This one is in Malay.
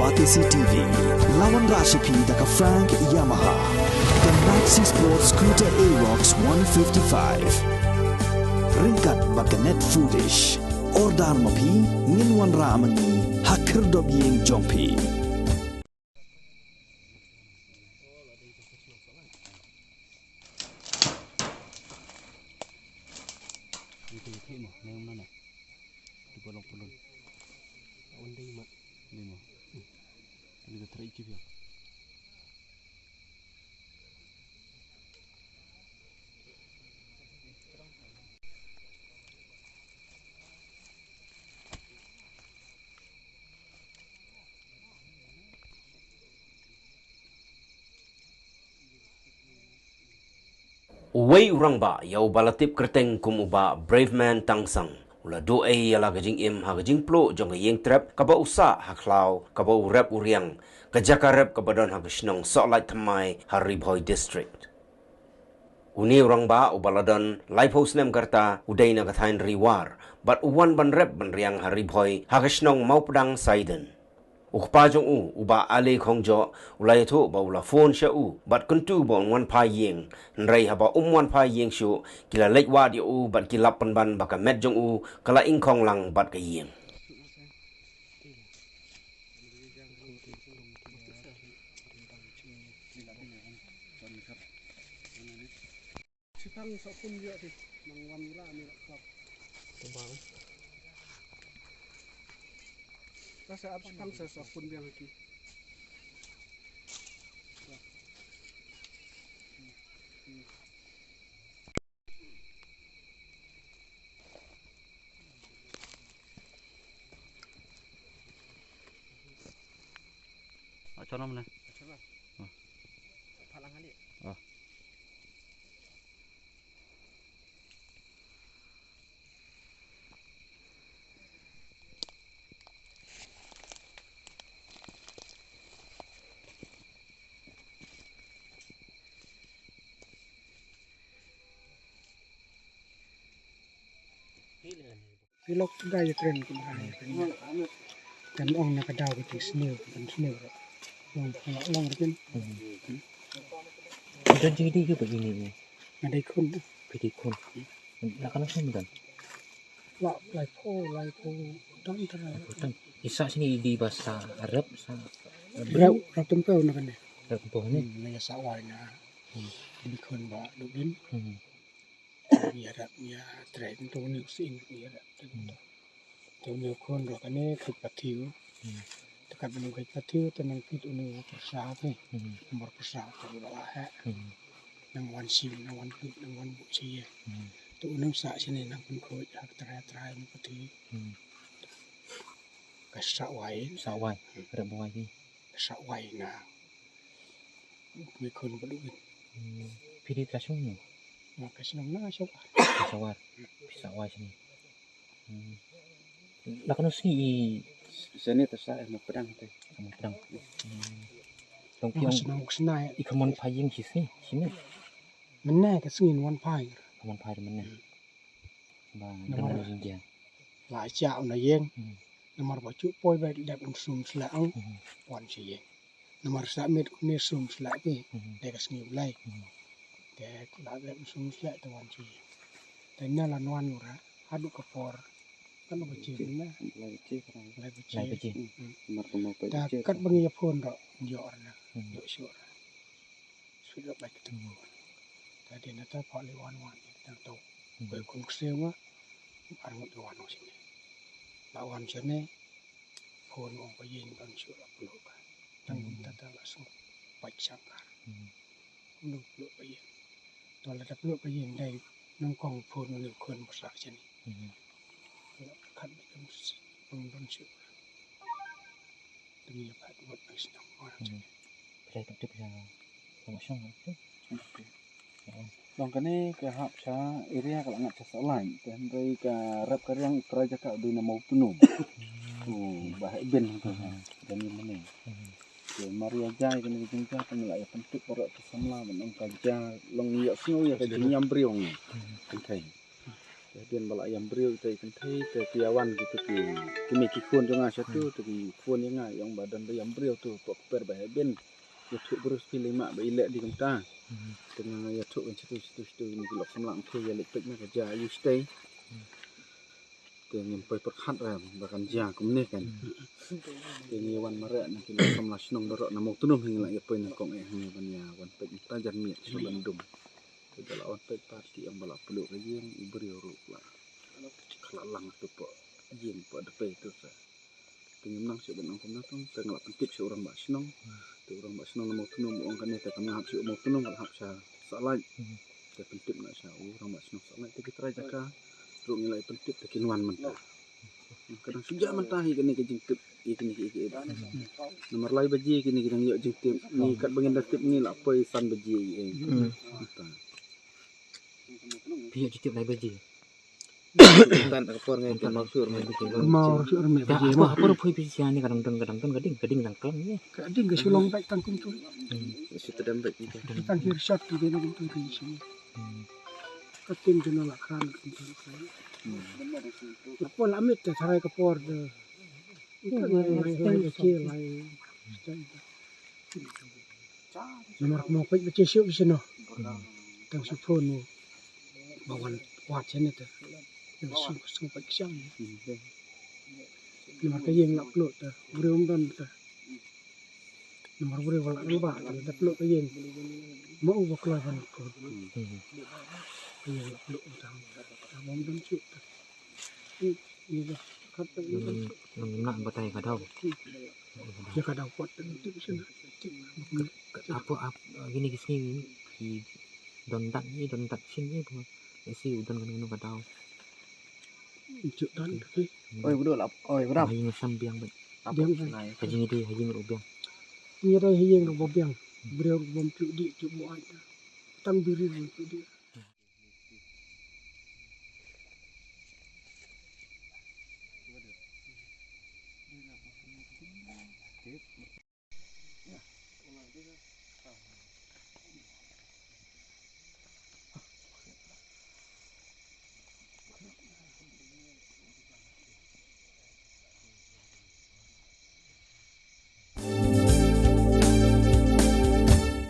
Batisi TV, lawan Rashipi daka Frank Yamaha, dan Maxi Sport Scooter Aerox 155. Ringkat baka net foodish, ordar mapi, nginwan ramani, hakir dobyeng jompi. Wei urang ba yau balatip kerteng kum uba brave man tangsang ula do ai yala gajing im ha gajing plo jong yeng trap kaba usa haklau kaba urep uriang kajakarep kabadon ha gishnong solait thamai hari boy district uni urang ba ubaladon life house nem karta udai na gathain riwar but uwan ban rep ban riang hari boy ha gishnong mau pedang saiden ukpa jong uba ale khongjo ulai tho ba ula phone sha bat kuntu bon wan pha yeng nrai haba wan pha yeng shu kila lekwa di bat kilap pan ban baka met jong kala ing khong lang bat ka yeng Saya abang saya pun biang lagi. Cho nó này. Palang ali. Pilok gaya tren kemarin. Dan orang nak kadaw itu snew dan snew. Long kan. Dan jadi juga begini. Ada ikun. Pedikun. Nak kan langsung kan. Wah, laipo. Dang terang. Isa sini di bahasa Arab sa. Berau tempel nak kan. Tempel ni. Naya sawahnya. Ikun ba dugin. Biar ya tren tu ni sing biar. Tu ni kon ro kan ni kepatiu. Dekat dengan kepatiu tenang pit unu persah tu. Nomor persah tu lah. Nang wan sim, nang wan pit, nang wan buci. Tu unu sa sini nang pun koi hak trai mu peti. Kasawai. Ada bawai ni. Kasawai na. Mi kon badugin. Pidi kasung ni. Maka senang na syok. Pisawai sini. Nak kan sini. Sini tersa mau pedang tu. Sama pedang. Dong Yang senang senai. Ikamon payeng sini. Mana kesingin wan pai. Kamon payeng mana. Bang, dengan jinjang. Lai chao na yeng. Nomor baju poi baik dak sum selang. Wan si yeng. Nomor samit ni sum selak ni. Dia kesingin belai. Dia kulak dak sum selak tu wan si. Dan ni lan wan ura. Aduk kepor. Kan beci na. Lai beci. Lai beci. Mau Dah beci. kat bengi pun dak jor na. Dok syur. Sudah baik ketemu. Tadi nata pak lewan yang tahu. Berkong sewa. Armut lewan sini. Lawan sini. Pun orang bayin dan syur peluk. Tanggung tata langsung baik sangkar. Peluk bayin. Tuan ada peluk bayin dari nongkong pun untuk kon besar sini. Kan pun syur. Demi apa buat senang orang sini. Saya tak bisa. Sama syong tu. Long kani ke hap cha area kalau ngat cha lain dan dari ke rap karyang kerja ka du na mau penuh. Bahai ben tu dan ni mana. Ke Maria Jai kini jengka kami lah ya pentuk orang kesamla menang kerja long ya snow ya ke nyam briong. Okay. Jadi pian bala ayam beriu te kan thei te piawan gitu ki mi ki khun jonga satu tu ki khun yang yang badan ayam beriu tu pok per ba ben ya thu berus pi lima ba ile di kamta dengan ya thu kan situ ni ki lok samlang thu ya lek pek na ka ja you stay te ngin pai per khat ra ba kan ja kum ne kan te ni wan mare na ki lok samla snong ro na mo tunum hing la ya pai na kong e hang ban ya wan pek ta jan mi so bandum dalam aspek parti yang balap peluk yang beri urut lah kalau lang tu po jem po ada pe tu sa penyemang si benang pematong tengah pentip seorang mbak senong tu orang mbak senong mau tunung orang kan kita tengah hap si mau tunung kalau hap sa salai te pentip nak sa orang mbak senong salai te kita jaka ru nilai pentip te kinwan mentah kadang sejak mentah kini ke jengtip kini nomor lain baji kini kita yok jengtip ni kat bangin datip ni lah apa san baji Pihak citip lai baji. tan akapor ngai tan maksud mai baji mau sur me Dah baje apa mah apa ru pui pisian ni kadang-kadang gading tangkam ni. kading ke sulong baik tang kuntu situ dan baik itu tang kir shot tu dia kuntu ri sini katim jena la kran kuntu kai kapol amit te tharai kapor de itu lai ke lai nomor mau pek bace siu sino tang su phone ni bawan wat sini te su pek siang nomor ke yeng lak lo te berium dan te nomor beri wala ba te lo ke yeng mau ba kla ban ko yeng lak lo tang bom dan su te ni ba kat te Nak batai kadau. ya kadang pot dan tu sini Apa gini sini di don tak sini tu. Isi udan kan kadau. cuk dan ke oi betul lah oi berapa Haji ngasam biang baik. dia Haji ni dia haji ngerubiang. ni rai yeng ro bobiang beriu bom cuk di cuk mo ada tang diri cuk di